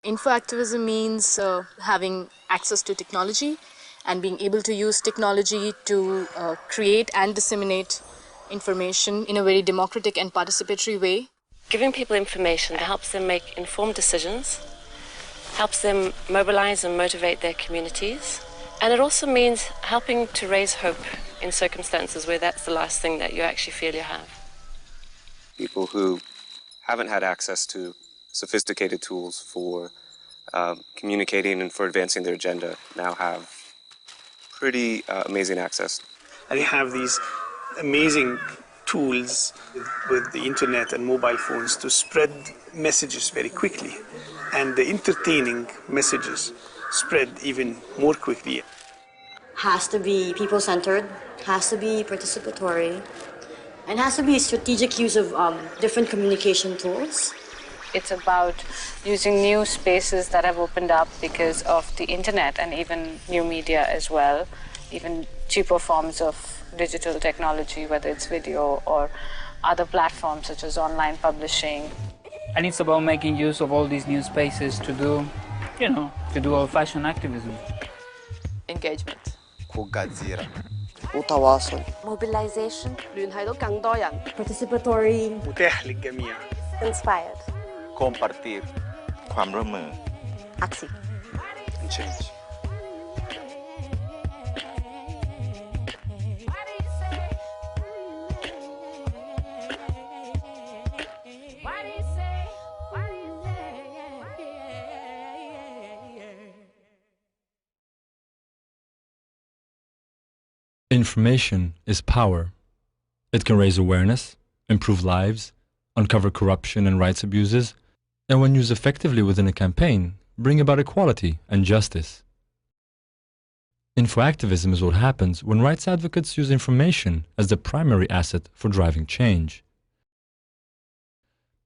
Infoactivism means having access to technology and being able to use technology to create and disseminate information in a very democratic and participatory way. Giving people information that helps them make informed decisions, helps them mobilize and motivate their communities, and it also means helping to raise hope in circumstances where that's the last thing that you actually feel you have. People who haven't had access to sophisticated tools for communicating and for advancing their agenda now have pretty amazing access. And they have these amazing tools with the internet and mobile phones to spread messages very quickly. And the entertaining messages spread even more quickly. Has to be people-centered, has to be participatory, and has to be strategic use of different communication tools. It's about using new spaces that have opened up because of the internet and even new media as well, even cheaper forms of digital technology, whether it's video or other platforms such as online publishing. And it's about making use of all these new spaces to do, old-fashioned activism. Engagement. Mobilization. Participatory. Inspired. Compartir. ความร่วมมือ Aksi. And change. Information is power. It can raise awareness, improve lives, uncover corruption and rights abuses, and when used effectively within a campaign, bring about equality and justice. Infoactivism is what happens when rights advocates use information as the primary asset for driving change.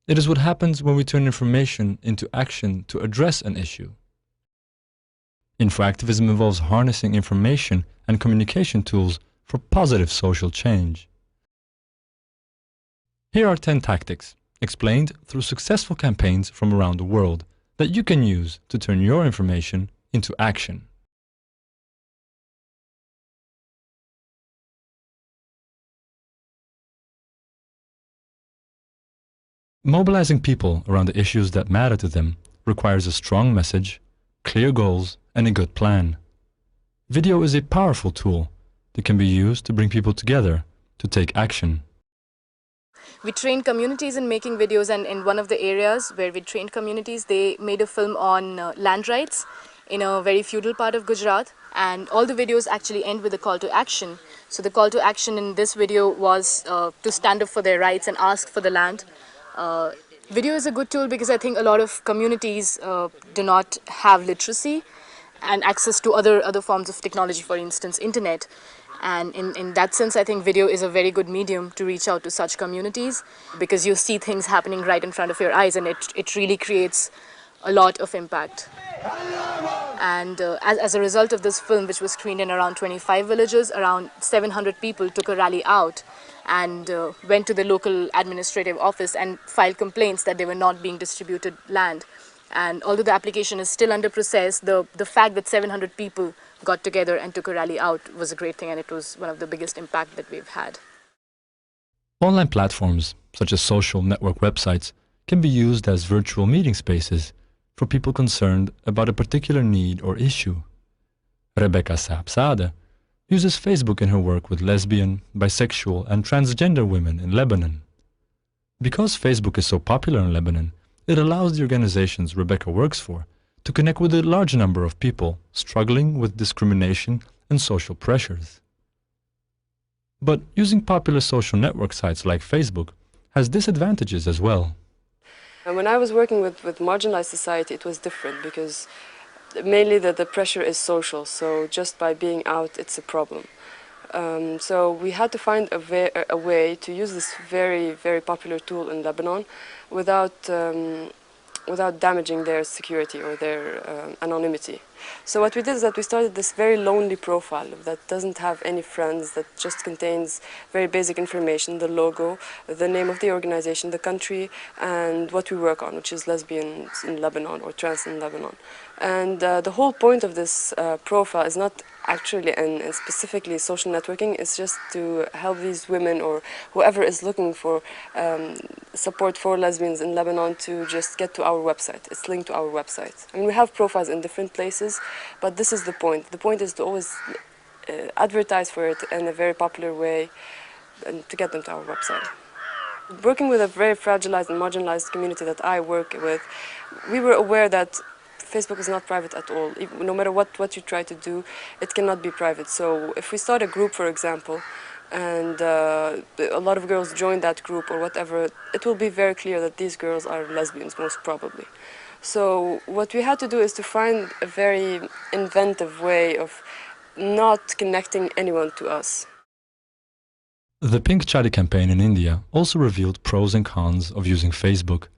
It is what happens when we turn information into action to address an issue. Infoactivism involves harnessing information and communication tools for positive social change. Here are 10 tactics, explained through successful campaigns from around the world, that you can use to turn your information into action. Mobilizing people around the issues that matter to them requires a strong message, clear goals, and a good plan. Video is a powerful tool that can be used to bring people together to take action. We trained communities in making videos, and in one of the areas where we trained communities, they made a film on land rights in a very feudal part of Gujarat, and all the videos actually end with a call to action. So the call to action in this video was to stand up for their rights and ask for the land. Video is a good tool because I think a lot of communities do not have literacy and access to other forms of technology, for instance, internet. And in that sense, I think video is a very good medium to reach out to such communities because you see things happening right in front of your eyes, and it really creates a lot of impact. And as a result of this film, which was screened in around 25 villages, around 700 people took a rally out and went to the local administrative office and filed complaints that they were not being distributed land. And although the application is still under process, the fact that 700 people got together and took a rally out was a great thing, and it was one of the biggest impact that we've had. Online platforms, such as social network websites, can be used as virtual meeting spaces for people concerned about a particular need or issue. Rebecca Saab-Saade uses Facebook in her work with lesbian, bisexual, and transgender women in Lebanon. Because Facebook is so popular in Lebanon, it allows the organizations Rebecca works for to connect with a large number of people struggling with discrimination and social pressures. But using popular social network sites like Facebook has disadvantages as well. And when I was working with marginalized society, it was different because mainly the pressure is social, so just by being out, it's a problem. So we had to find a way to use this very, very popular tool in Lebanon without without damaging their security or their anonymity. So what we did is that we started this very lonely profile that doesn't have any friends, that just contains very basic information, the logo, the name of the organization, the country, and what we work on, which is lesbians in Lebanon or trans in Lebanon. And the whole point of this profile is not actually and specifically social networking. It's just to help these women or whoever is looking for support for lesbians in Lebanon to just get to our website. It's linked to our website. I mean, we have profiles in different places, but this is the point. The point is to always advertise for it in a very popular way and to get them to our website. Working with a very fragilized and marginalized community that I work with, we were aware that Facebook is not private at all. No matter what you try to do, it cannot be private. So if we start a group, for example, and a lot of girls join that group or whatever, it will be very clear that these girls are lesbians, most probably. So what we had to do is to find a very inventive way of not connecting anyone to us. The Pink Chadi campaign in India also revealed pros and cons of using Facebook.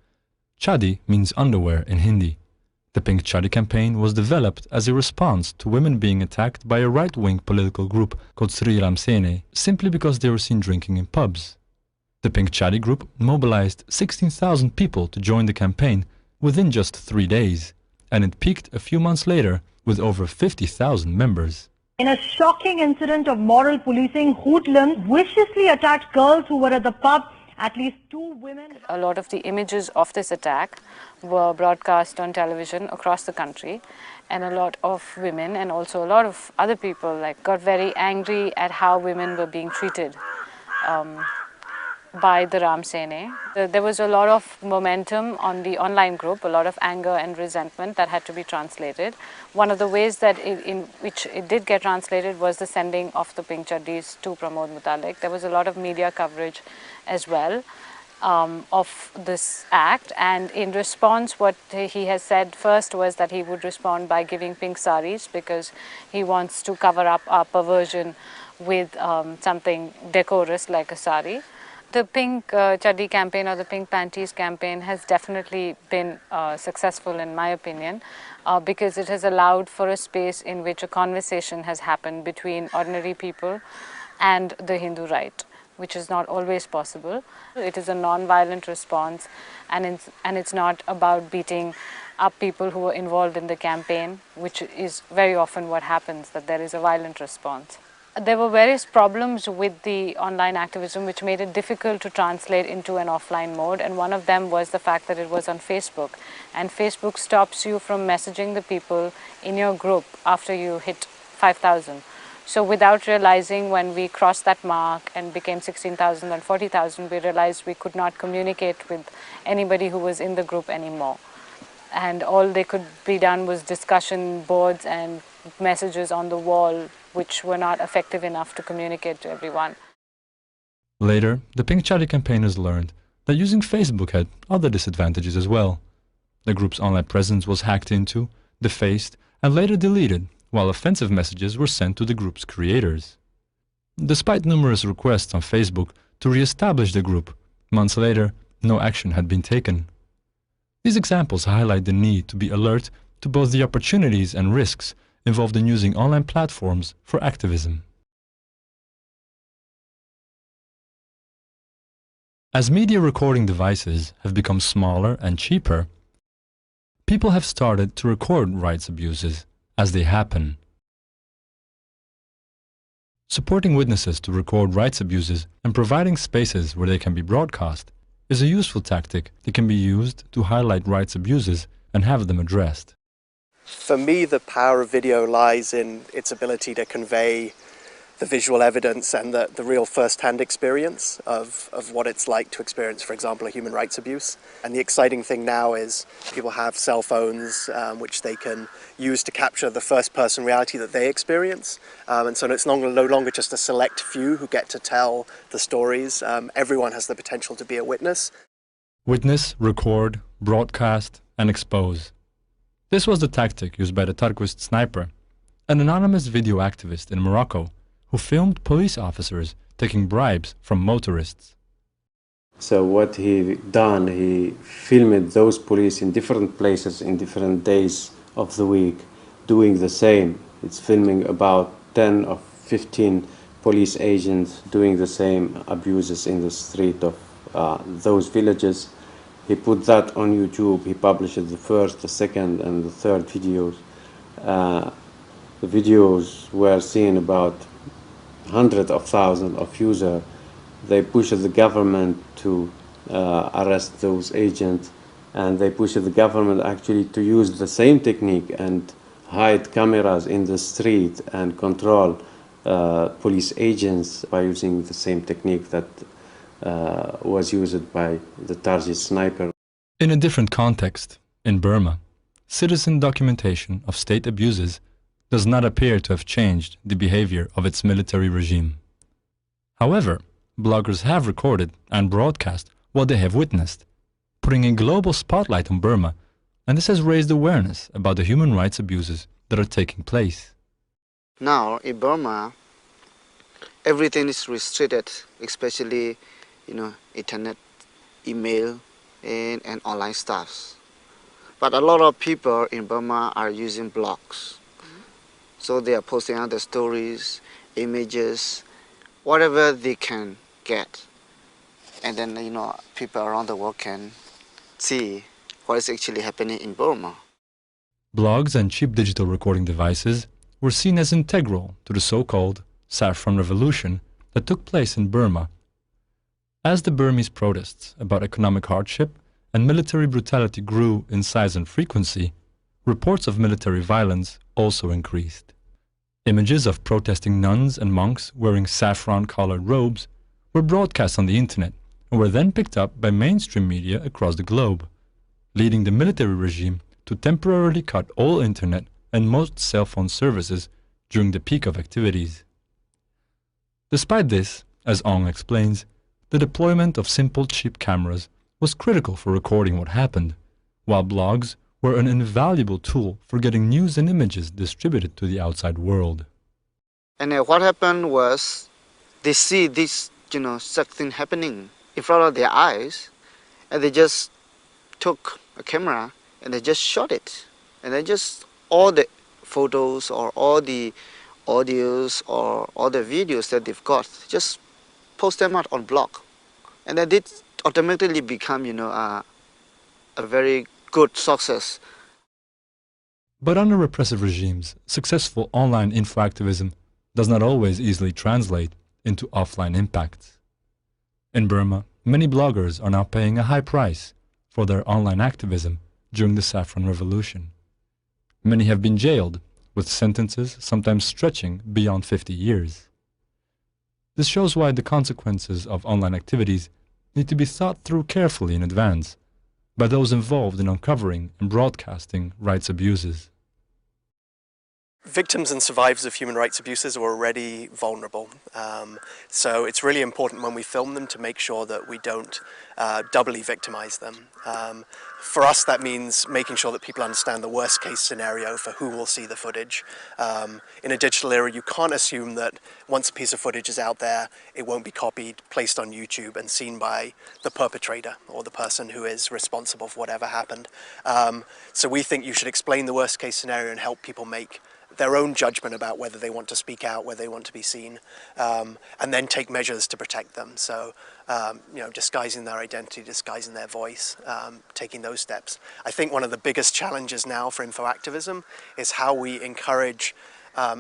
Chadi means underwear in Hindi. The Pink Chadi campaign was developed as a response to women being attacked by a right-wing political group called Sri Ram Sene simply because they were seen drinking in pubs. The Pink Chadi group mobilized 16,000 people to join the campaign within just 3 days, and it peaked a few months later with over 50,000 members. In a shocking incident of moral policing, hoodlums viciously attacked girls who were at the pub. At least 2 women. A lot of the images of this attack were broadcast on television across the country, and a lot of women and also a lot of other people got very angry at how women were being treated by the Ram Sene. There was a lot of momentum on the online group, a lot of anger and resentment that had to be translated. One of the ways that in which it did get translated was the sending of the Pink Chaddis to Pramod Mutalik. There was a lot of media coverage as well of this act, and in response what he has said first was that he would respond by giving pink saris because he wants to cover up our perversion with something decorous like a sari. The Pink Chaddi campaign or the Pink Panties campaign has definitely been successful in my opinion because it has allowed for a space in which a conversation has happened between ordinary people and the Hindu right, which is not always possible. It is a non-violent response, and it's not about beating up people who were involved in the campaign, which is very often what happens, that there is a violent response. There were various problems with the online activism which made it difficult to translate into an offline mode, and one of them was the fact that it was on Facebook, and Facebook stops you from messaging the people in your group after you hit 5,000. So without realizing, when we crossed that mark and became 16,000 and 40,000, we realized we could not communicate with anybody who was in the group anymore. And all they could be done was discussion boards and messages on the wall, which were not effective enough to communicate to everyone. Later, the Pink Chaddi campaigners learned that using Facebook had other disadvantages as well. The group's online presence was hacked into, defaced, and later deleted, while offensive messages were sent to the group's creators. Despite numerous requests on Facebook to re-establish the group, months later, no action had been taken. These examples highlight the need to be alert to both the opportunities and risks involved in using online platforms for activism. As media recording devices have become smaller and cheaper, people have started to record rights abuses as they happen. Supporting witnesses to record rights abuses and providing spaces where they can be broadcast is a useful tactic that can be used to highlight rights abuses and have them addressed. For me, the power of video lies in its ability to convey the visual evidence and the real first-hand experience of what it's like to experience, for example, a human rights abuse. And the exciting thing now is people have cell phones which they can use to capture the first-person reality that they experience. And so it's no longer just a select few who get to tell the stories. Everyone has the potential to be a witness. Witness, record, broadcast, and expose. This was the tactic used by the Turquoise Sniper, an anonymous video activist in Morocco who filmed police officers taking bribes from motorists. So what he done, he filmed those police in different places in different days of the week doing the same. It's filming about 10 or 15 police agents doing the same abuses in the street of those villages. He put that on YouTube. He published the first, the second, and the third videos. The videos were seen about hundreds of thousands of users. They pushed the government to arrest those agents, and they pushed the government actually to use the same technique and hide cameras in the street and control police agents by using the same technique that was used by the target sniper. In a different context, in Burma, citizen documentation of state abuses does not appear to have changed the behavior of its military regime. However, bloggers have recorded and broadcast what they have witnessed, putting a global spotlight on Burma, and this has raised awareness about the human rights abuses that are taking place. Now, in Burma, everything is restricted, especially, internet, email, and online stuff. But a lot of people in Burma are using blogs. So they are posting out their stories, images, whatever they can get. And then, people around the world can see what is actually happening in Burma. Blogs and cheap digital recording devices were seen as integral to the so-called Saffron Revolution that took place in Burma. As the Burmese protests about economic hardship and military brutality grew in size and frequency, reports of military violence also increased. Images of protesting nuns and monks wearing saffron-colored robes were broadcast on the internet and were then picked up by mainstream media across the globe, leading the military regime to temporarily cut all internet and most cell phone services during the peak of activities. Despite this, as Ong explains, the deployment of simple cheap cameras was critical for recording what happened, while blogs were an invaluable tool for getting news and images distributed to the outside world. And what happened was they see this, such thing happening in front of their eyes, and they just took a camera and they just shot it. And then just all the photos or all the audios or all the videos that they've got, just post them out on blog. And then it automatically become, a very good success. But under repressive regimes, successful online info activism does not always easily translate into offline impacts. In Burma, many bloggers are now paying a high price for their online activism during the Saffron Revolution. Many have been jailed, with sentences sometimes stretching beyond 50 years. This shows why the consequences of online activities need to be thought through carefully in advance by those involved in uncovering and broadcasting rights abuses. Victims and survivors of human rights abuses are already vulnerable. So it's really important when we film them to make sure that we don't doubly victimize them. For us, that means making sure that people understand the worst case scenario for who will see the footage. In a digital era, you can't assume that once a piece of footage is out there, it won't be copied, placed on YouTube and seen by the perpetrator or the person who is responsible for whatever happened. So we think you should explain the worst case scenario and help people make their own judgment about whether they want to speak out, whether they want to be seen, and then take measures to protect them. So, disguising their identity, disguising their voice, taking those steps. I think one of the biggest challenges now for info activism is how we encourage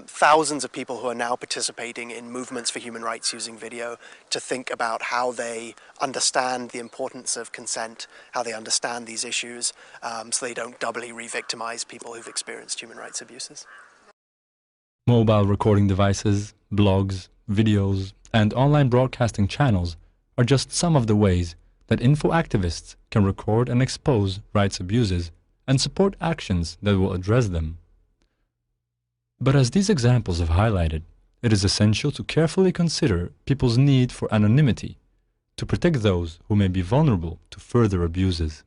thousands of people who are now participating in movements for human rights using video to think about how they understand the importance of consent, how they understand these issues, so they don't doubly re-victimize people who've experienced human rights abuses. Mobile recording devices, blogs, videos, and online broadcasting channels are just some of the ways that info activists can record and expose rights abuses and support actions that will address them. But as these examples have highlighted, it is essential to carefully consider people's need for anonymity to protect those who may be vulnerable to further abuses.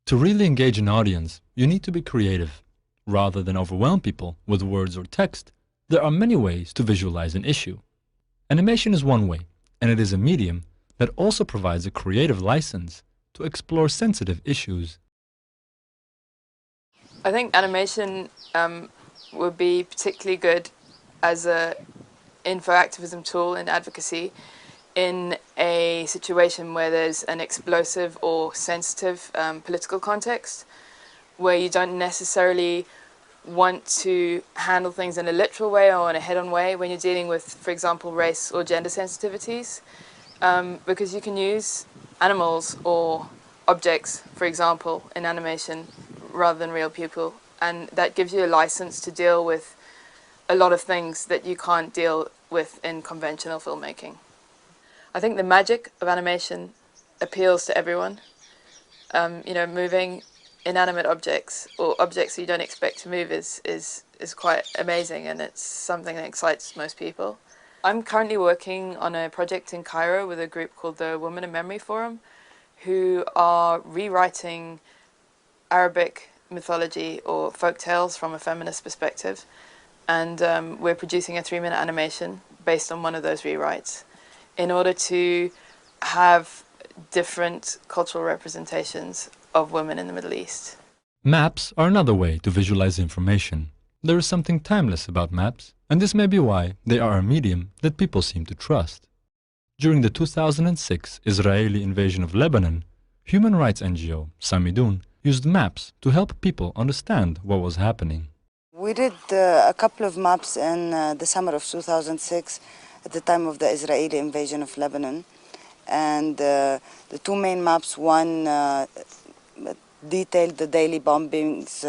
To really engage an audience, you need to be creative. Rather than overwhelm people with words or text, There are many ways to visualize an issue. Animation is one way, and it is a medium that also provides a creative license to explore sensitive issues. I think animation would be particularly good as an info-activism tool in advocacy in a situation where there's an explosive or sensitive political context, where you don't necessarily want to handle things in a literal way or in a head-on way when you're dealing with, for example, race or gender sensitivities, because you can use animals or objects, for example, in animation rather than real people, and that gives you a license to deal with a lot of things that you can't deal with in conventional filmmaking. I think the magic of animation appeals to everyone. You know, moving inanimate objects or objects you don't expect to move is quite amazing, and it's something that excites most people. I'm currently working on a project in Cairo with a group called the Women in Memory Forum, who are rewriting Arabic mythology or folk tales from a feminist perspective, and we're producing a 3-minute animation based on one of those rewrites in order to have different cultural representations of women in the Middle East. Maps are another way to visualize information. There is something timeless about maps, and this may be why they are a medium that people seem to trust. During the 2006 Israeli invasion of Lebanon, human rights NGO Samidun used maps to help people understand what was happening. We did a couple of maps in the summer of 2006 at the time of the Israeli invasion of Lebanon. And the two main maps, one detailed the daily bombings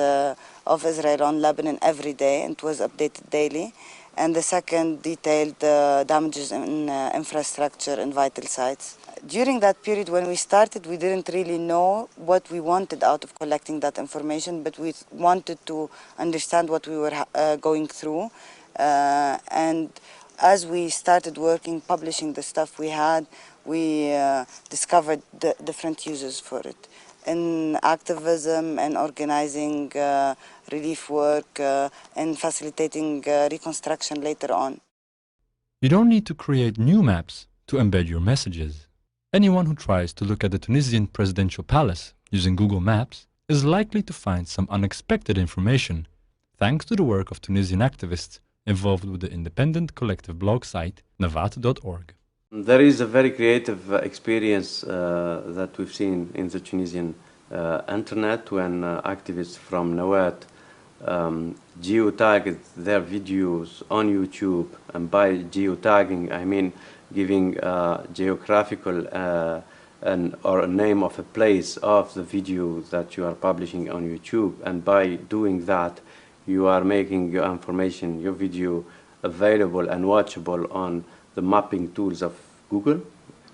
of Israel on Lebanon every day, and it was updated daily. And the second detailed the damages in infrastructure and vital sites. During that period when we started, we didn't really know what we wanted out of collecting that information, but we wanted to understand what we were going through. And as we started working, publishing the stuff we had, we discovered the different uses for it. In activism and organizing relief work and facilitating reconstruction later on. You don't need to create new maps to embed your messages. Anyone who tries to look at the Tunisian presidential palace using Google Maps is likely to find some unexpected information, thanks to the work of Tunisian activists involved with the independent collective blog site Nawat.org. There is a very creative experience that we've seen in the Tunisian internet when activists from Nawat geotagged their videos on YouTube, and by geotagging I mean giving geographical or a name of a place of the video that you are publishing on YouTube, and by doing that you are making your information, your video available and watchable on the mapping tools of Google.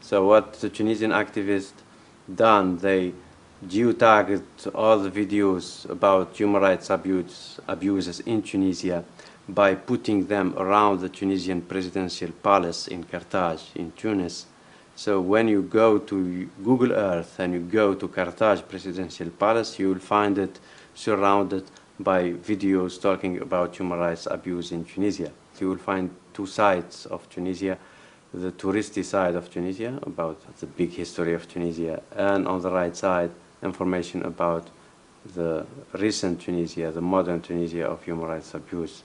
So what the Tunisian activists done, they geotagged all the videos about human rights abuses in Tunisia by putting them around the Tunisian presidential palace in Carthage, in Tunis. So when you go to Google Earth and you go to Carthage presidential palace, you will find it surrounded by videos talking about human rights abuse in Tunisia. You will find two sides of Tunisia, the touristy side of Tunisia, about the big history of Tunisia, and on the right side, information about the recent Tunisia, the modern Tunisia of human rights abuse.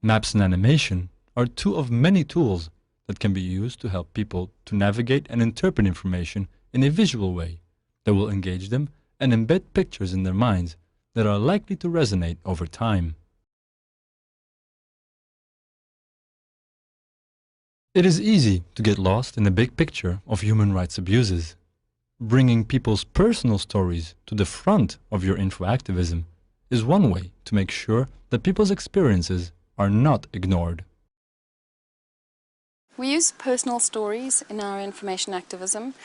Maps and animation are two of many tools that can be used to help people to navigate and interpret information in a visual way that will engage them and embed pictures in their minds that are likely to resonate over time. It is easy to get lost in the big picture of human rights abuses. Bringing people's personal stories to the front of your info activism is one way to make sure that people's experiences are not ignored. We use personal stories in our information activism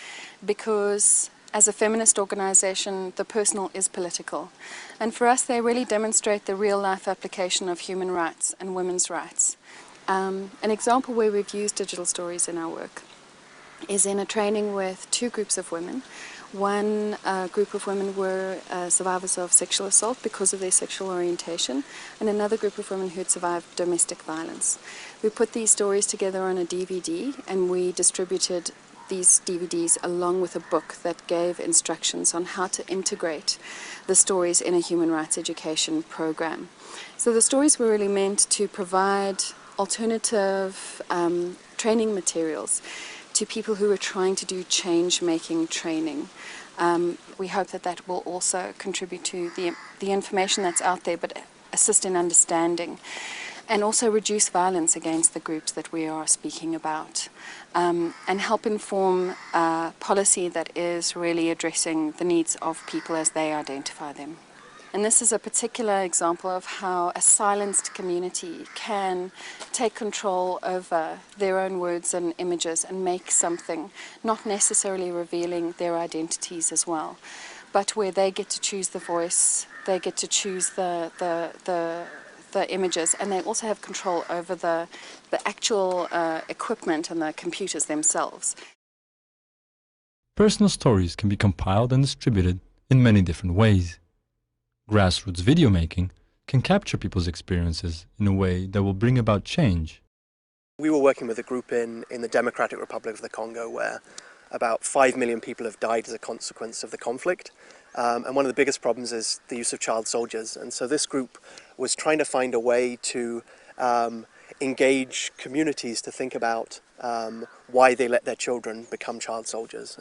because as a feminist organization, the personal is political. And for us, they really demonstrate the real-life application of human rights and women's rights. An example where we've used digital stories in our work is in a training with two groups of women. One group of women were survivors of sexual assault because of their sexual orientation, and another group of women who had survived domestic violence. We put these stories together on a DVD, and we distributed these DVDs along with a book that gave instructions on how to integrate the stories in a human rights education program. So the stories were really meant to provide alternative training materials to people who are trying to do change-making training. We hope that that will also contribute to the information that's out there, but assist in understanding, and also reduce violence against the groups that we are speaking about, and help inform policy that is really addressing the needs of people as they identify them. And this is a particular example of how a silenced community can take control over their own words and images and make something, not necessarily revealing their identities as well, but where they get to choose the voice, they get to choose the images, and they also have control over the actual equipment and the computers themselves. Personal stories can be compiled and distributed in many different ways. Grassroots video making can capture people's experiences in a way that will bring about change. We were working with a group in the Democratic Republic of the Congo where about 5 million people have died as a consequence of the conflict. And one of the biggest problems is the use of child soldiers. And so this group was trying to find a way to engage communities to think about why they let their children become child soldiers.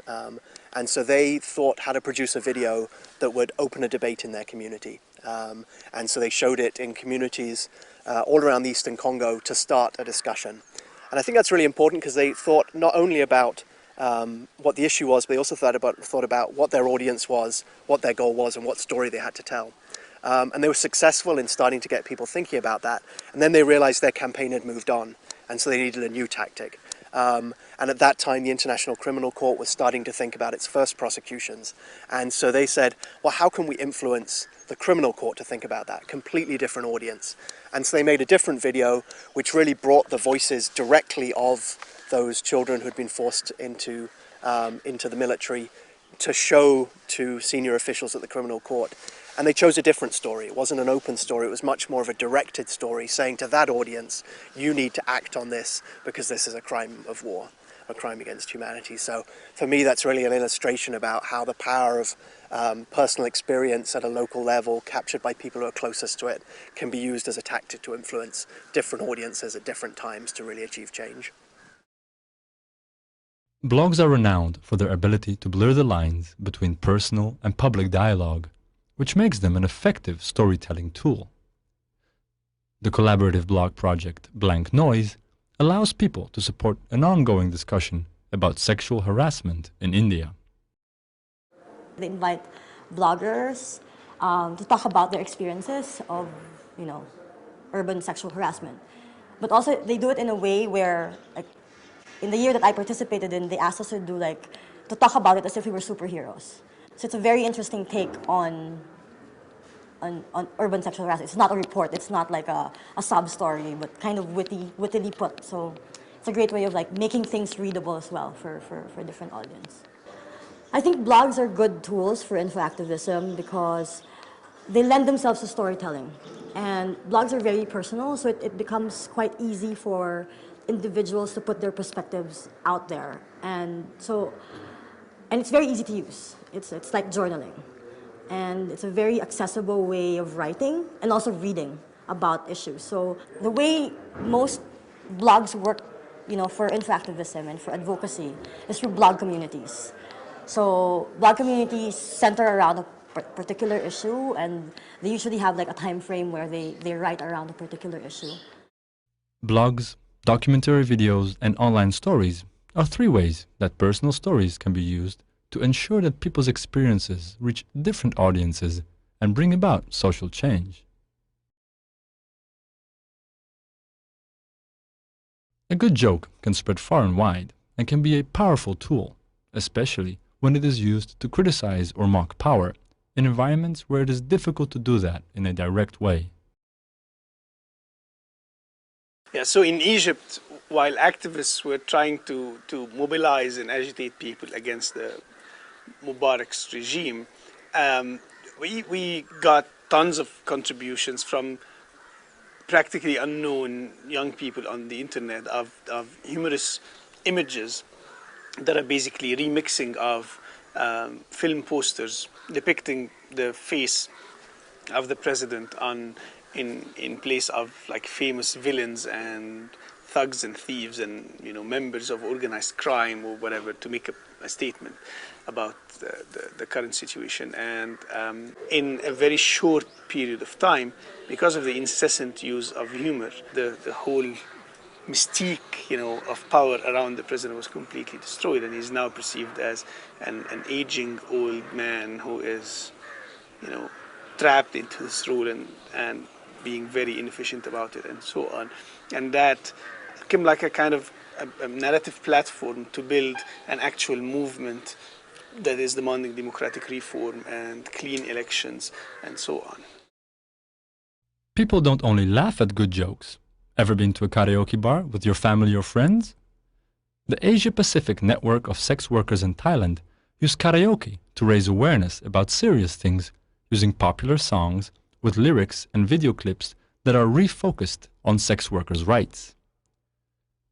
And so they thought how to produce a video that would open a debate in their community. And so they showed it in communities all around the Eastern Congo to start a discussion. And I think that's really important because they thought not only about what the issue was, but they also thought about what their audience was, what their goal was, and what story they had to tell. And they were successful in starting to get people thinking about that. And then they realized their campaign had moved on, and so they needed a new tactic. And at that time, the International Criminal Court was starting to think about its first prosecutions. And so they said, well, how can we influence the criminal court to think about that? Completely different audience. And so they made a different video, which really brought the voices directly of those children who had been forced into the military to show to senior officials at the criminal court. And they chose a different story. It wasn't an open story, it was much more of a directed story, saying to that audience, you need to act on this because this is a crime of war, a crime against humanity. So for me, that's really an illustration about how the power of personal experience at a local level, captured by people who are closest to it, can be used as a tactic to influence different audiences at different times to really achieve change. Blogs are renowned for their ability to blur the lines between personal and public dialogue, which makes them an effective storytelling tool. The collaborative blog project Blank Noise allows people to support an ongoing discussion about sexual harassment in India. They invite bloggers to talk about their experiences of, urban sexual harassment. But also they do it in a way where, like, in the year that I participated in, they asked us to talk about it as if we were superheroes. So it's a very interesting take on urban sexual harassment. It's not a report, it's not like a sub-story, but kind of wittily put. So it's a great way of making things readable as well for a different audience. I think blogs are good tools for infoactivism because they lend themselves to storytelling. And blogs are very personal, so it becomes quite easy for individuals to put their perspectives out there. And it's very easy to use. It's like journaling. And it's a very accessible way of writing and also reading about issues. So the way most blogs work, for infoactivism and for advocacy is through blog communities. So blog communities center around a particular issue, and they usually have a time frame where they write around a particular issue. Blogs, documentary videos, and online stories are three ways that personal stories can be used to ensure that people's experiences reach different audiences and bring about social change. A good joke can spread far and wide and can be a powerful tool, especially when it is used to criticize or mock power in environments where it is difficult to do that in a direct way. Yeah, so in Egypt, while activists were trying to mobilize and agitate people against the Mubarak's regime, we got tons of contributions from practically unknown young people on the internet of humorous images that are basically remixing of film posters depicting the face of the president in place of like famous villains and thugs and thieves and members of organized crime or whatever, to make a statement about the current situation. And in a very short period of time, because of the incessant use of humor, the whole mystique of power around the president was completely destroyed, and he's now perceived as an aging old man who is trapped into this role and being very inefficient about it and so on. And that became like a kind of a narrative platform to build an actual movement that is demanding democratic reform and clean elections and so on. People don't only laugh at good jokes. Ever been to a karaoke bar with your family or friends? The Asia-Pacific Network of Sex Workers in Thailand use karaoke to raise awareness about serious things, using popular songs with lyrics and video clips that are refocused on sex workers' rights.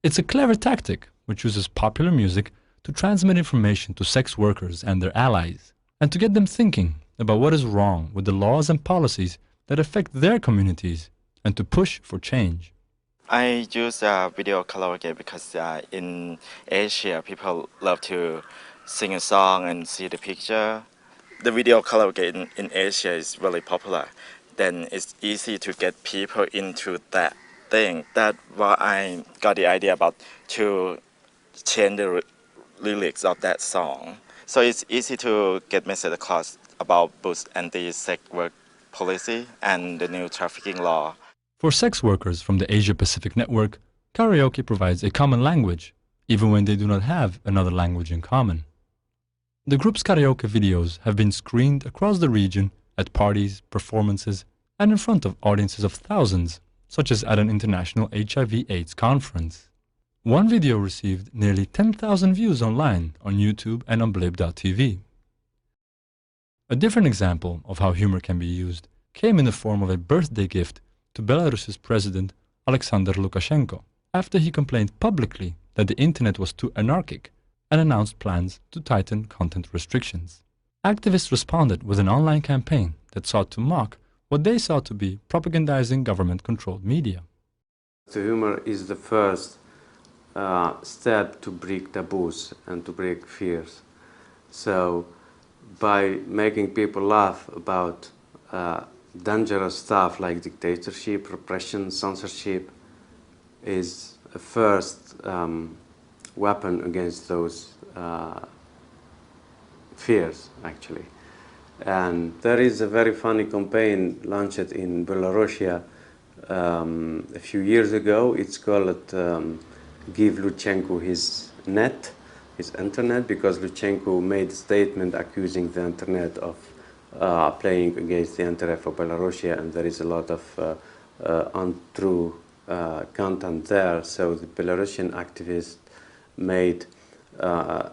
It's a clever tactic which uses popular music to transmit information to sex workers and their allies, and to get them thinking about what is wrong with the laws and policies that affect their communities, and to push for change. I use video karaoke because in Asia people love to sing a song and see the picture. The video karaoke in Asia is really popular. Then it's easy to get people into that thing. That's why I got the idea about to change the lyrics of that song. So it's easy to get message across about both anti-sex work policy and the new trafficking law. For sex workers from the Asia-Pacific Network, karaoke provides a common language, even when they do not have another language in common. The group's karaoke videos have been screened across the region at parties, performances, and in front of audiences of thousands, such as at an international HIV/AIDS conference. One video received nearly 10,000 views online on YouTube and on Blib.tv. A different example of how humor can be used came in the form of a birthday gift to Belarus's president Alexander Lukashenko, after he complained publicly that the internet was too anarchic and announced plans to tighten content restrictions. Activists responded with an online campaign that sought to mock what they saw to be propagandizing government-controlled media. The humor is the first step to break taboos and to break fears. So by making people laugh about dangerous stuff like dictatorship, repression, censorship is a first weapon against those fears, actually. And there is a very funny campaign launched in Belarus a few years ago. It's called Give Lutsenko his net, his internet, because Lutsenko made a statement accusing the internet of playing against the internet for Belarus, and there is a lot of untrue content there. So the Belarusian activists made a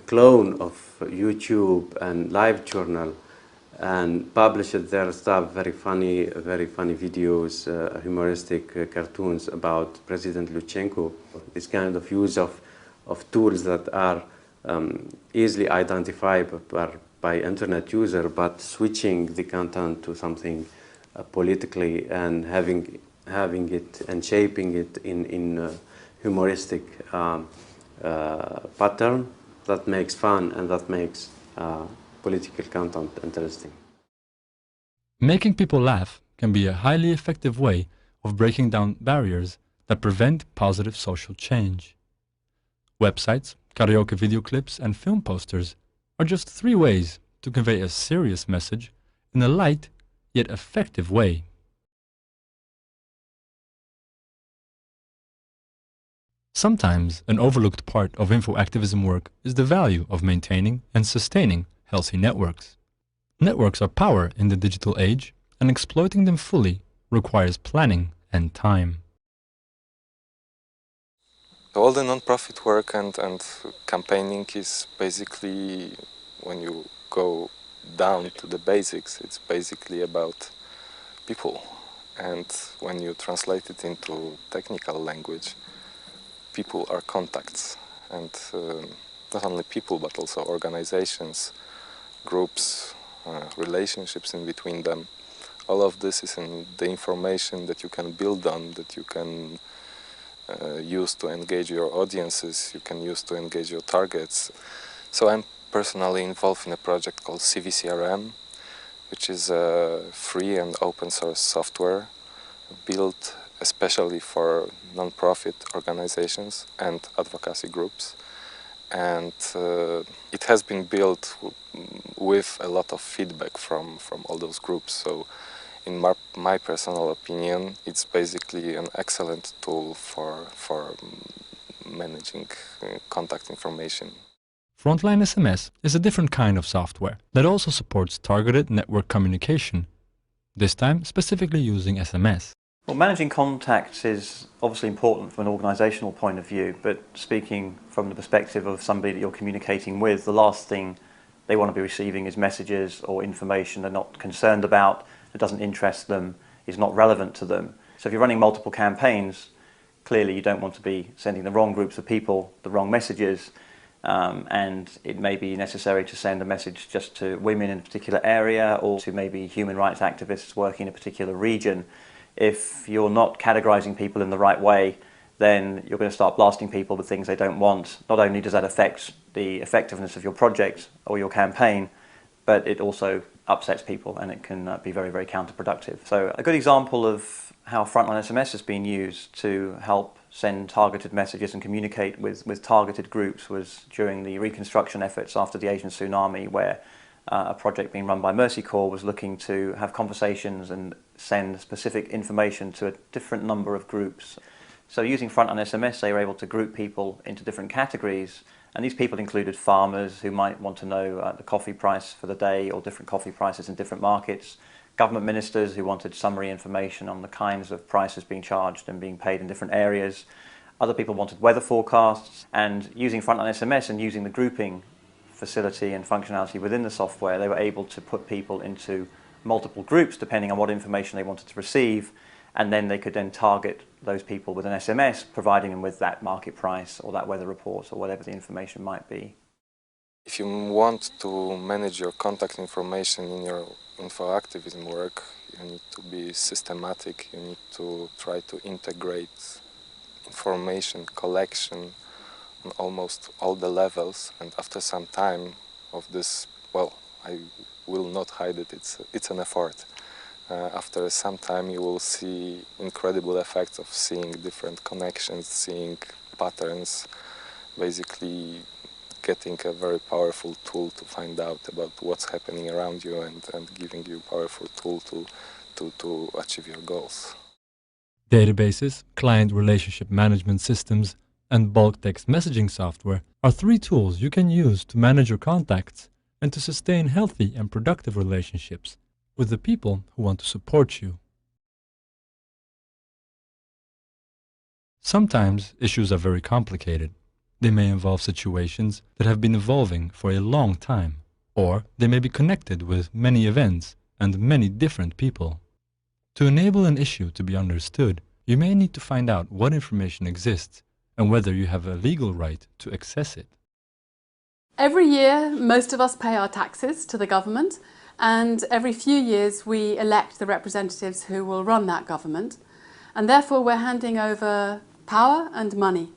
clone of YouTube and LiveJournal and published their stuff, very funny videos, humoristic cartoons about President Lutsenko. This kind of use of tools that are easily identifiable by internet user, but switching the content to something politically and having it and shaping it in humoristic pattern that makes fun and that makes political content interesting. Making people laugh can be a highly effective way of breaking down barriers that prevent positive social change. Websites, karaoke video clips, and film posters are just 3 ways to convey a serious message in a light yet effective way. Sometimes an overlooked part of info-activism work is the value of maintaining and sustaining healthy networks. Networks are power in the digital age, and exploiting them fully requires planning and time. All the non-profit work and campaigning is basically, when you go down to the basics, it's basically about people. And when you translate it into technical language, people are contacts. And not only people, but also organizations, groups, relationships in between them. All of this is in the information that you can build on, that you can use to engage your audiences, you can use to engage your targets. So I'm personally involved in a project called CVCRM, which is a free and open source software built especially for non-profit organizations and advocacy groups. And it has been built with a lot of feedback from all those groups. So in my personal opinion, it's basically an excellent tool for managing contact information. Frontline SMS is a different kind of software that also supports targeted network communication, this time specifically using SMS. Well, managing contacts is obviously important from an organisational point of view, but speaking from the perspective of somebody that you're communicating with, the last thing they want to be receiving is messages or information they're not concerned about, that doesn't interest them, is not relevant to them. So if you're running multiple campaigns, clearly you don't want to be sending the wrong groups of people the wrong messages, and it may be necessary to send a message just to women in a particular area or to maybe human rights activists working in a particular region. If you're not categorizing people in the right way, then you're going to start blasting people with things they don't want. Not only does that affect the effectiveness of your project or your campaign, but it also upsets people and it can be very, very counterproductive. So a good example of how Frontline SMS has been used to help send targeted messages and communicate with targeted groups was during the reconstruction efforts after the Asian tsunami, where a project being run by Mercy Corps was looking to have conversations and send specific information to a different number of groups. So using Frontline SMS, they were able to group people into different categories, and these people included farmers who might want to know the coffee price for the day or different coffee prices in different markets, government ministers who wanted summary information on the kinds of prices being charged and being paid in different areas. Other people wanted weather forecasts, and using Frontline SMS and using the grouping facility and functionality within the software, they were able to put people into multiple groups depending on what information they wanted to receive, and then they could then target those people with an SMS, providing them with that market price or that weather report or whatever the information might be. If you want to manage your contact information in your info activism work, you need to be systematic, you need to try to integrate information collection on almost all the levels, and after some time of this, well, I will not hide it, it's an effort. After some time you will see incredible effects of seeing different connections, seeing patterns, basically getting a very powerful tool to find out about what's happening around you and giving you a powerful tool to achieve your goals. Databases, client relationship management systems, and bulk text messaging software are 3 tools you can use to manage your contacts and to sustain healthy and productive relationships with the people who want to support you. Sometimes issues are very complicated. They may involve situations that have been evolving for a long time, or they may be connected with many events and many different people. To enable an issue to be understood, you may need to find out what information exists and whether you have a legal right to access it. Every year, most of us pay our taxes to the government, and every few years we elect the representatives who will run that government, and therefore we're handing over power and money,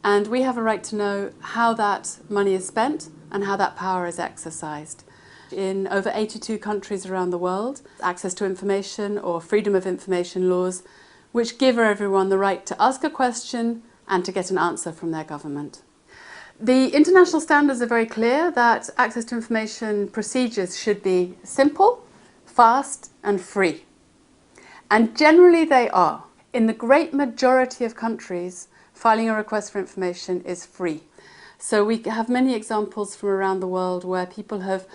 and we have a right to know how that money is spent and how that power is exercised. In over 82 countries around the world, access to information or freedom of information laws which give everyone the right to ask a question and to get an answer from their government. The international standards are very clear that access to information procedures should be simple, fast and free. And generally they are. In the great majority of countries, filing a request for information is free. So we have many examples from around the world where people have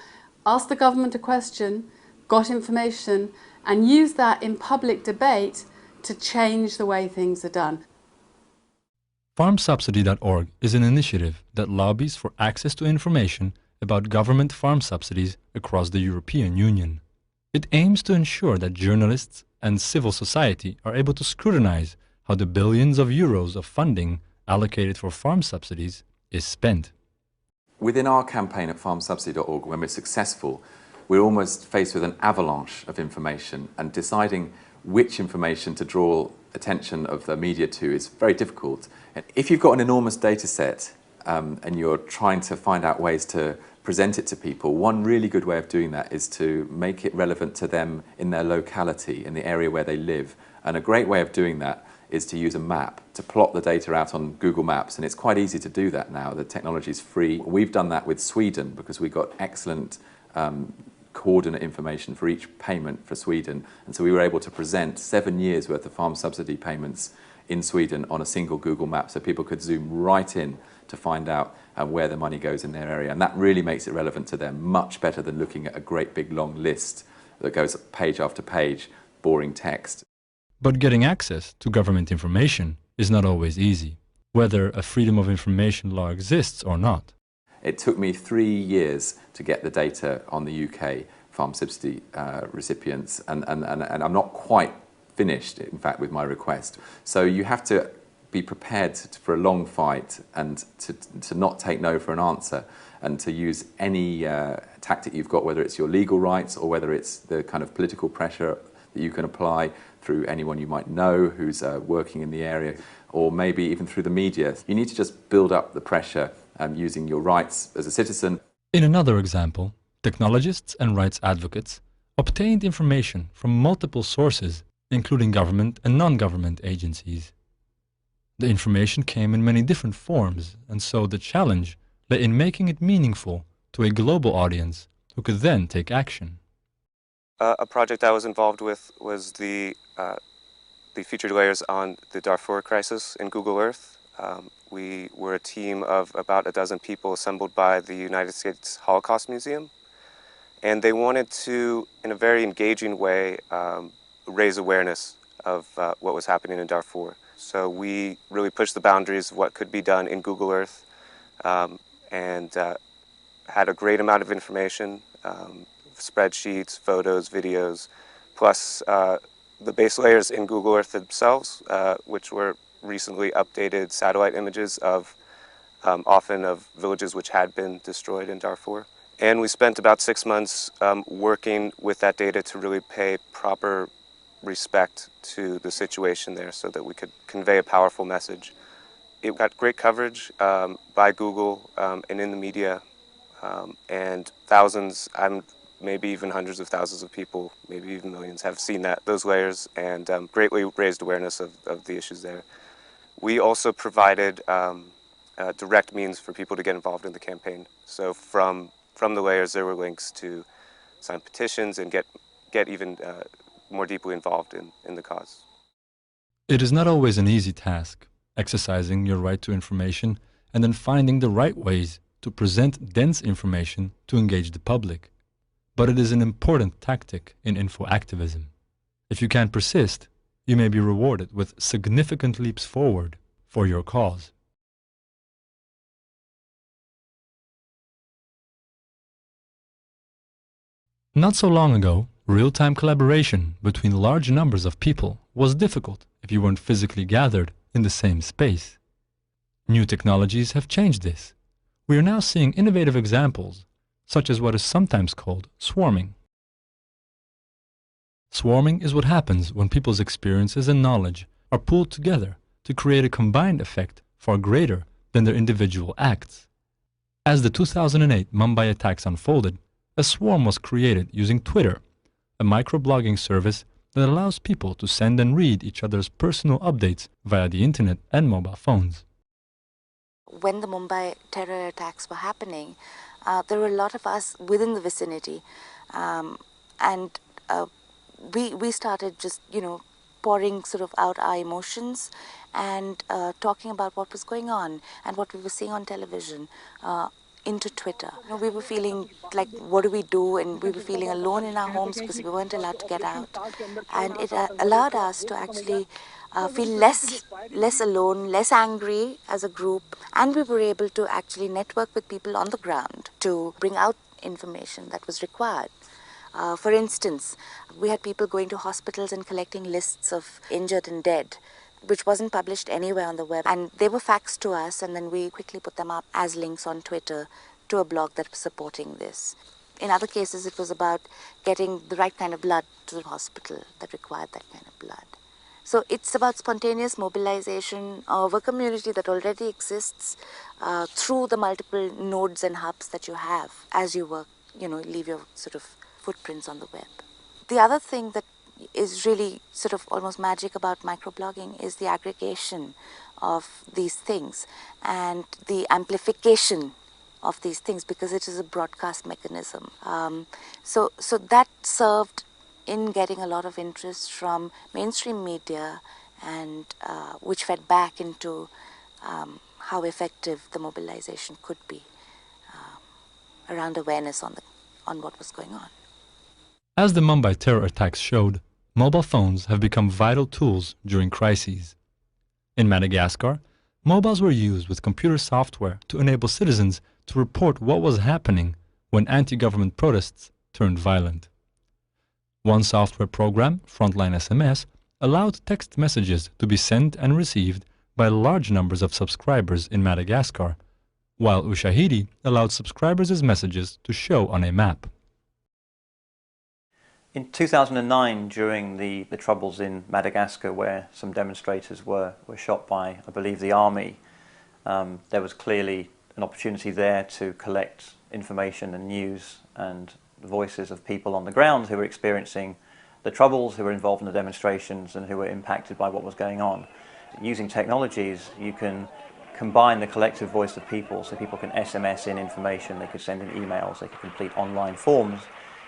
asked the government a question, got information, and used that in public debate to change the way things are done. FarmSubsidy.org is an initiative that lobbies for access to information about government farm subsidies across the European Union. It aims to ensure that journalists and civil society are able to scrutinize how the billions of euros of funding allocated for farm subsidies is spent. Within our campaign at farmsubsidy.org, when we're successful, we're almost faced with an avalanche of information, and deciding which information to draw attention of the media to is very difficult. And if you've got an enormous data set and you're trying to find out ways to present it to people, one really good way of doing that is to make it relevant to them in their locality, in the area where they live. And a great way of doing that is to use a map, to plot the data out on Google Maps, and it's quite easy to do that now. The technology is free. We've done that with Sweden because we got excellent coordinate information for each payment for Sweden, and so we were able to present 7 years worth of farm subsidy payments in Sweden on a single Google map, so people could zoom right in to find out where the money goes in their area, and that really makes it relevant to them, much better than looking at a great big long list that goes page after page, boring text. But getting access to government information is not always easy, whether a freedom of information law exists or not. It took me 3 years to get the data on the UK farm subsidy recipients, and I'm not quite finished, in fact, with my request. So you have to be prepared for a long fight and to not take no for an answer, and to use any tactic you've got, whether it's your legal rights or whether it's the kind of political pressure that you can apply through anyone you might know who's working in the area, or maybe even through the media. You need to just build up the pressure using your rights as a citizen. In another example, technologists and rights advocates obtained information from multiple sources, including government and non-government agencies. The information came in many different forms, and so the challenge lay in making it meaningful to a global audience who could then take action. A project I was involved with was the featured layers on the Darfur crisis in Google Earth. We were a team of about a dozen people assembled by the United States Holocaust Museum, and they wanted to, in a very engaging way, raise awareness of what was happening in Darfur. So we really pushed the boundaries of what could be done in Google Earth, and had a great amount of information, spreadsheets, photos, videos, plus the base layers in Google Earth themselves, which were recently updated satellite images of often of villages which had been destroyed in Darfur. And we spent about 6 months working with that data to really pay proper respect to the situation there so that we could convey a powerful message. It got great coverage by Google and in the media, and thousands, maybe even hundreds of thousands of people, maybe even millions, have seen those layers and greatly raised awareness of the issues there. We also provided direct means for people to get involved in the campaign. So from the layers, there were links to sign petitions and get even more deeply involved in the cause. It is not always an easy task, exercising your right to information and then finding the right ways to present dense information to engage the public. But it is an important tactic in info activism. If you can persist, you may be rewarded with significant leaps forward for your cause. Not so long ago, real-time collaboration between large numbers of people was difficult if you weren't physically gathered in the same space. New technologies have changed this. We are now seeing innovative examples, such as what is sometimes called swarming. Swarming is what happens when people's experiences and knowledge are pooled together to create a combined effect far greater than their individual acts. As the 2008 Mumbai attacks unfolded, a swarm was created using Twitter, a microblogging service that allows people to send and read each other's personal updates via the internet and mobile phones. When the Mumbai terror attacks were happening, there were a lot of us within the vicinity, and we started just, pouring sort of out our emotions and talking about what was going on and what we were seeing on television into Twitter. We were feeling like, what do we do? And we were feeling alone in our homes because we weren't allowed to get out. And it allowed us to actually feel less alone, less angry as a group, and we were able to actually network with people on the ground to bring out information that was required. For instance, we had people going to hospitals and collecting lists of injured and dead, which wasn't published anywhere on the web, and they were faxed to us, and then we quickly put them up as links on Twitter to a blog that was supporting this. In other cases, it was about getting the right kind of blood to the hospital that required that kind of blood. So it's about spontaneous mobilization of a community that already exists through the multiple nodes and hubs that you have as you work, leave your sort of footprints on the web. The other thing that is really sort of almost magic about microblogging is the aggregation of these things and the amplification of these things, because it is a broadcast mechanism. So that served in getting a lot of interest from mainstream media, and which fed back into how effective the mobilization could be around awareness on what was going on. As the Mumbai terror attacks showed, mobile phones have become vital tools during crises. In Madagascar, mobiles were used with computer software to enable citizens to report what was happening when anti-government protests turned violent. One software program, Frontline SMS, allowed text messages to be sent and received by large numbers of subscribers in Madagascar, while Ushahidi allowed subscribers' messages to show on a map. In 2009, during the troubles in Madagascar, where some demonstrators were shot by, I believe, the army, there was clearly an opportunity there to collect information and news and the voices of people on the ground who were experiencing the troubles, who were involved in the demonstrations and who were impacted by what was going on. Using technologies, you can combine the collective voice of people, so people can SMS in information, they could send in emails, they could complete online forms.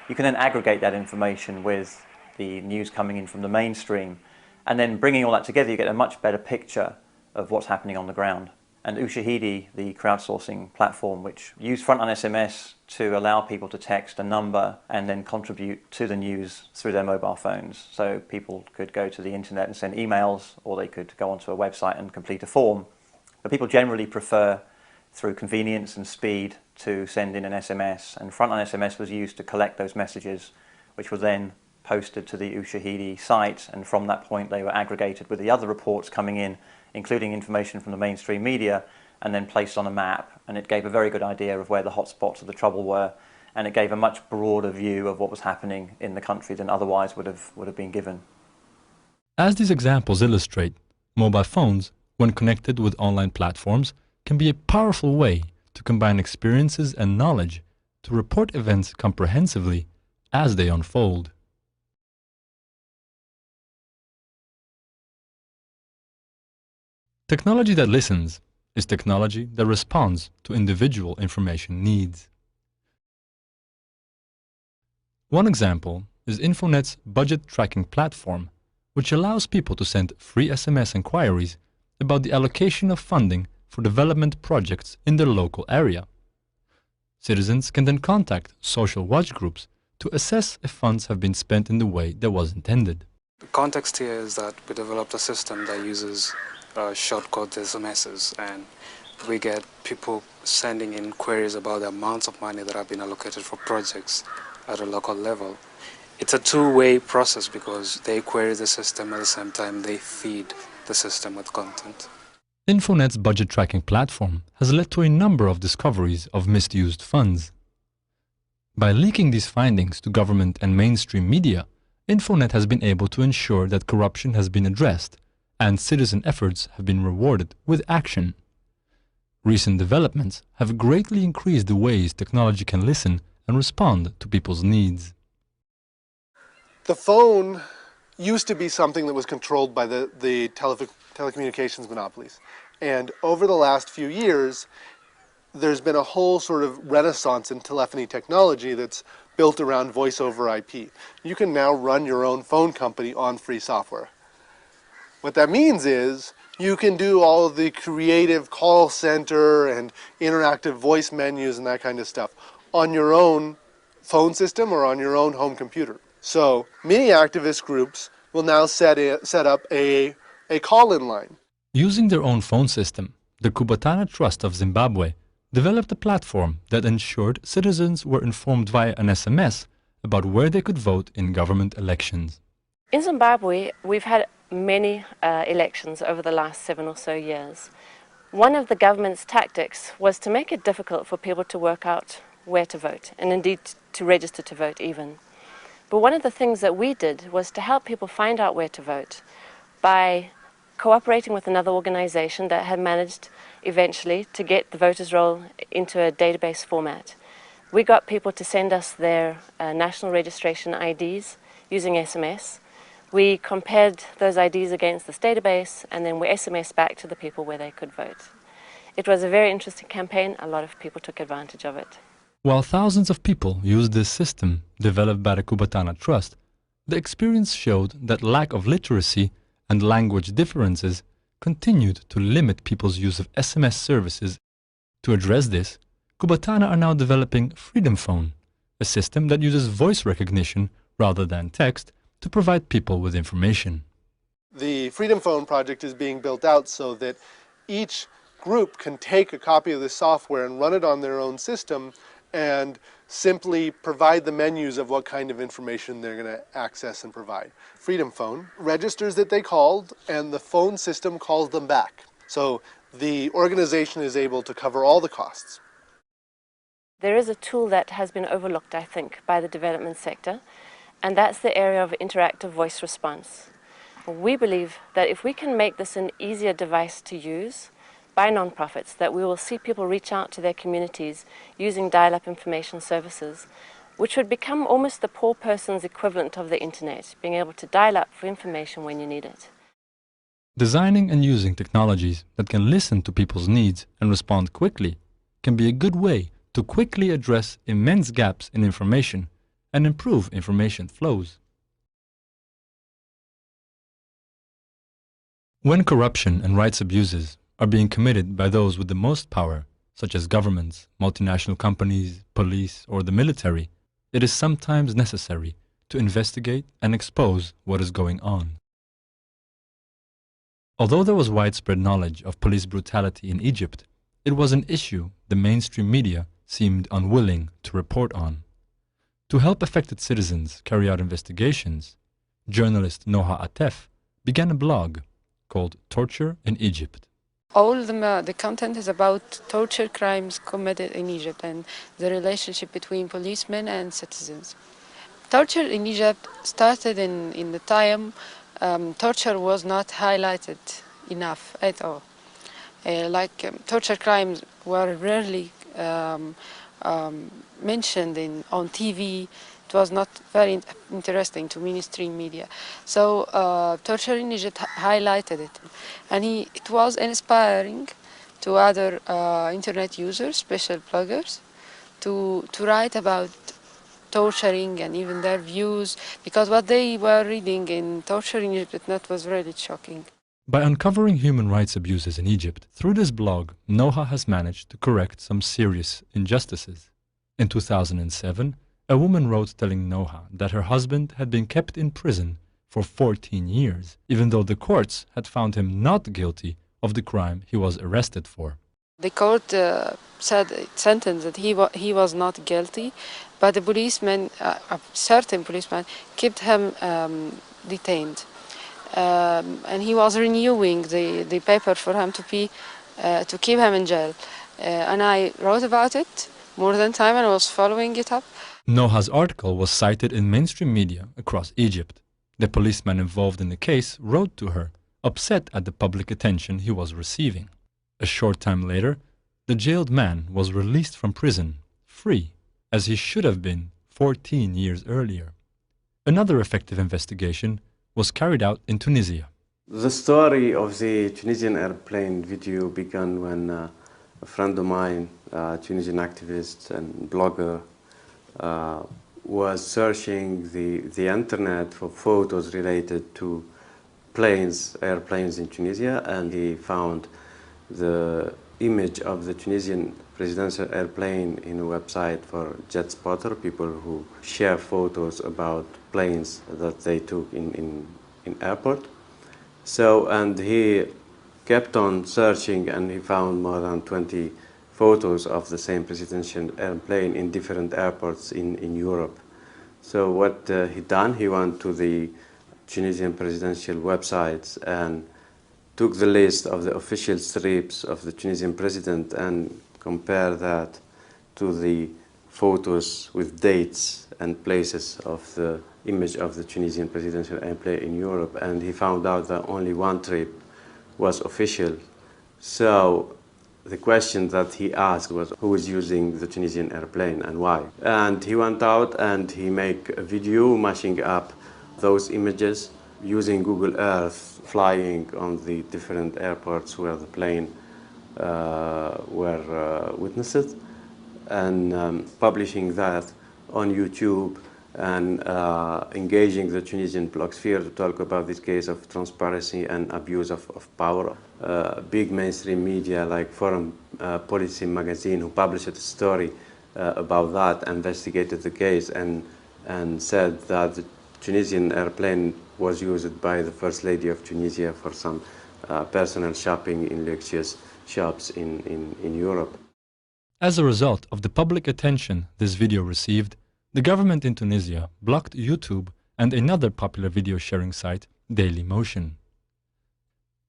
You can then aggregate that information with the news coming in from the mainstream, and then bringing all that together, you get a much better picture of what's happening on the ground. And Ushahidi, the crowdsourcing platform, which used Frontline SMS to allow people to text a number and then contribute to the news through their mobile phones. So people could go to the internet and send emails, or they could go onto a website and complete a form. But people generally prefer, through convenience and speed, to send in an SMS. And Frontline SMS was used to collect those messages, which were then posted to the Ushahidi site. And from that point, they were aggregated with the other reports coming in, including information from the mainstream media, and then placed on a map. And it gave a very good idea of where the hotspots of the trouble were, and it gave a much broader view of what was happening in the country than otherwise would have been given. As these examples illustrate, mobile phones, when connected with online platforms, can be a powerful way to combine experiences and knowledge to report events comprehensively as they unfold. Technology that listens is technology that responds to individual information needs. One example is Infonet's budget tracking platform, which allows people to send free SMS inquiries about the allocation of funding for development projects in their local area. Citizens can then contact social watch groups to assess if funds have been spent in the way that was intended. The context here is that we developed a system that uses shortcut SMSs, and we get people sending in queries about the amounts of money that have been allocated for projects at a local level. It's a two-way process because they query the system at the same time they feed the system with content. Infonet's budget tracking platform has led to a number of discoveries of misused funds. By leaking these findings to government and mainstream media, Infonet has been able to ensure that corruption has been addressed and citizen efforts have been rewarded with action. Recent developments have greatly increased the ways technology can listen and respond to people's needs. The phone used to be something that was controlled by the telecommunications monopolies. And over the last few years, there's been a whole sort of renaissance in telephony technology that's built around voice over IP. You can now run your own phone company on free software. What that means is you can do all of the creative call center and interactive voice menus and that kind of stuff on your own phone system or on your own home computer. So many activist groups will now set up a a call-in line. Using their own phone system, the Kubatana Trust of Zimbabwe developed a platform that ensured citizens were informed via an SMS about where they could vote in government elections. In Zimbabwe, we've had many elections over the last 7 or so years. One of the government's tactics was to make it difficult for people to work out where to vote, and indeed to register to vote even. But one of the things that we did was to help people find out where to vote by cooperating with another organization that had managed eventually to get the voters' roll into a database format. We got people to send us their national registration IDs using SMS. We compared those IDs against this database, and then we SMS back to the people where they could vote. It was a very interesting campaign. A lot of people took advantage of it. While thousands of people used this system developed by the Kubatana Trust, the experience showed that lack of literacy and language differences continued to limit people's use of SMS services. To address this, Kubatana are now developing Freedom Phone, a system that uses voice recognition rather than text to provide people with information. The Freedom Phone project is being built out so that each group can take a copy of this software and run it on their own system and simply provide the menus of what kind of information they're going to access and provide. Freedom Phone registers that they called, and the phone system calls them back. So the organization is able to cover all the costs. There is a tool that has been overlooked, I think, by the development sector, and that's the area of interactive voice response. We believe that if we can make this an easier device to use by nonprofits, that we will see people reach out to their communities using dial-up information services, which would become almost the poor person's equivalent of the internet, being able to dial up for information when you need it. Designing and using technologies that can listen to people's needs and respond quickly can be a good way to quickly address immense gaps in information and improve information flows. When corruption and rights abuses are being committed by those with the most power, such as governments, multinational companies, police, or the military, it is sometimes necessary to investigate and expose what is going on. Although there was widespread knowledge of police brutality in Egypt, it was an issue the mainstream media seemed unwilling to report on. To help affected citizens carry out investigations, journalist Noha Atef began a blog called Torture in Egypt. All the content is about torture crimes committed in Egypt and the relationship between policemen and citizens. Torture in Egypt started in the time torture was not highlighted enough at all. Torture crimes were rarely mentioned on TV. It was not very interesting to mainstream media. So torture in Egypt highlighted it. And it was inspiring to other internet users, special bloggers, to write about torturing and even their views, because what they were reading in Torture in Egypt was really shocking. By uncovering human rights abuses in Egypt, through this blog, Noha has managed to correct some serious injustices. In 2007, a woman wrote telling Noha that her husband had been kept in prison for 14 years, even though the courts had found him not guilty of the crime he was arrested for. The court sentenced that he was not guilty, but the policeman, a certain policeman, kept him detained. And he was renewing the paper for him to keep him in jail. And I wrote about it more than time, and I was following it up. Noha's article was cited in mainstream media across Egypt. The policeman involved in the case wrote to her, upset at the public attention he was receiving. A short time later, the jailed man was released from prison, free, as he should have been 14 years earlier. Another effective investigation was carried out in Tunisia. The story of the Tunisian airplane video began when a friend of mine, a Tunisian activist and blogger, was searching the internet for photos related to airplanes in Tunisia, and he found the image of the Tunisian presidential airplane in a website for jet spotter, people who share photos about planes that they took in airport. So, and he kept on searching, and he found more than 20 photos of the same presidential airplane in different airports in Europe. So what he done, he went to the Tunisian presidential websites and took the list of the official trips of the Tunisian president and compared that to the photos with dates and places of the image of the Tunisian presidential airplane in Europe, and he found out that only one trip was official. So the question that he asked was, who is using the Tunisian airplane and why? And he went out and he made a video mashing up those images using Google Earth, flying on the different airports where the plane were witnessed, and publishing that on YouTube and engaging the Tunisian blogosphere to talk about this case of transparency and abuse of power. Big mainstream media like Foreign Policy magazine, who published a story about that, investigated the case and said that the Tunisian airplane was used by the First Lady of Tunisia for some personal shopping in luxurious shops in Europe. As a result of the public attention this video received, the government in Tunisia blocked YouTube and another popular video sharing site, Dailymotion.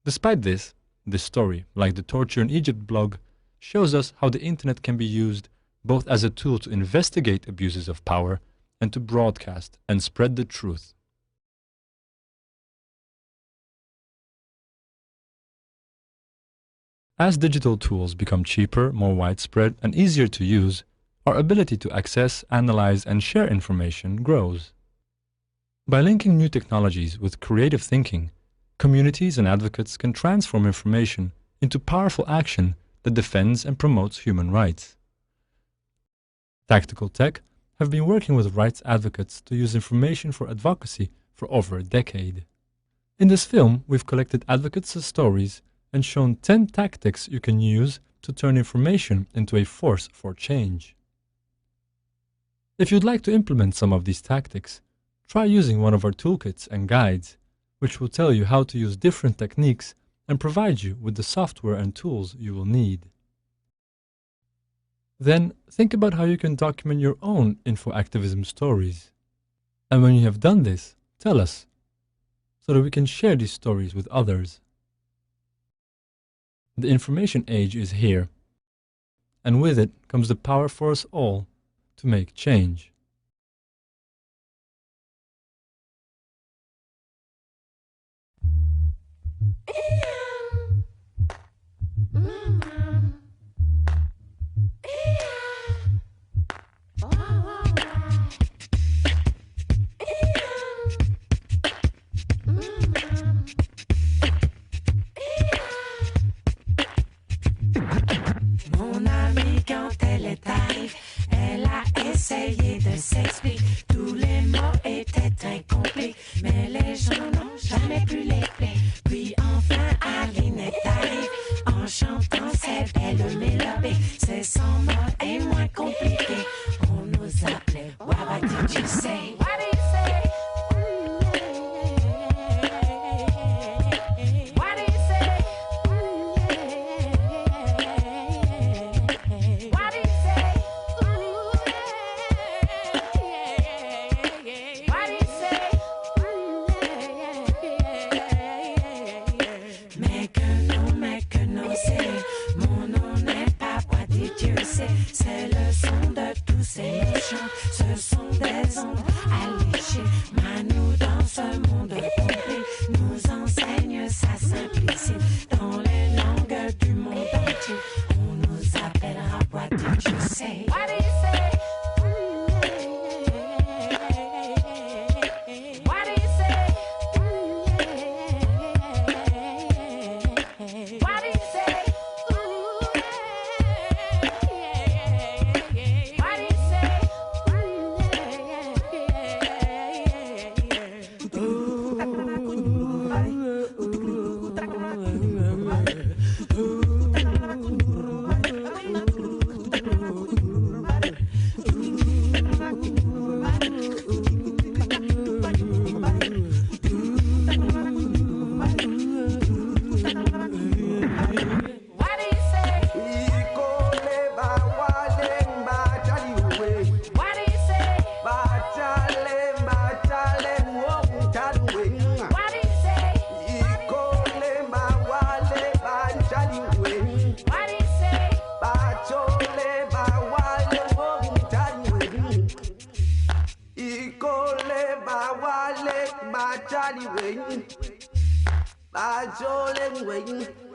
Despite this story, like the Torture in Egypt blog, shows us how the internet can be used both as a tool to investigate abuses of power and to broadcast and spread the truth. As digital tools become cheaper, more widespread, and easier to use, our ability to access, analyze, and share information grows. By linking new technologies with creative thinking, communities and advocates can transform information into powerful action that defends and promotes human rights. Tactical Tech have been working with rights advocates to use information for advocacy for over a decade. In this film, we've collected advocates' stories and shown 10 tactics you can use to turn information into a force for change. If you'd like to implement some of these tactics, try using one of our toolkits and guides, which will tell you how to use different techniques and provide you with the software and tools you will need. Then, think about how you can document your own info-activism stories. And when you have done this, tell us, so that we can share these stories with others. The information age is here, and with it comes the power for us all to make change. Mon amie, quand elle est arrivée, elle a essayé de s'expliquer. Tous les mots étaient incomplets, mais les gens n'ont jamais pu les plaire. Puis enfin, Aline est arrivée en chantant ses belles mélodies. C'est sans mots et moins compliqué. On nous appelait What did you say? What did you say? Wale ba Charlie Wayne, ba Jolene Wayne.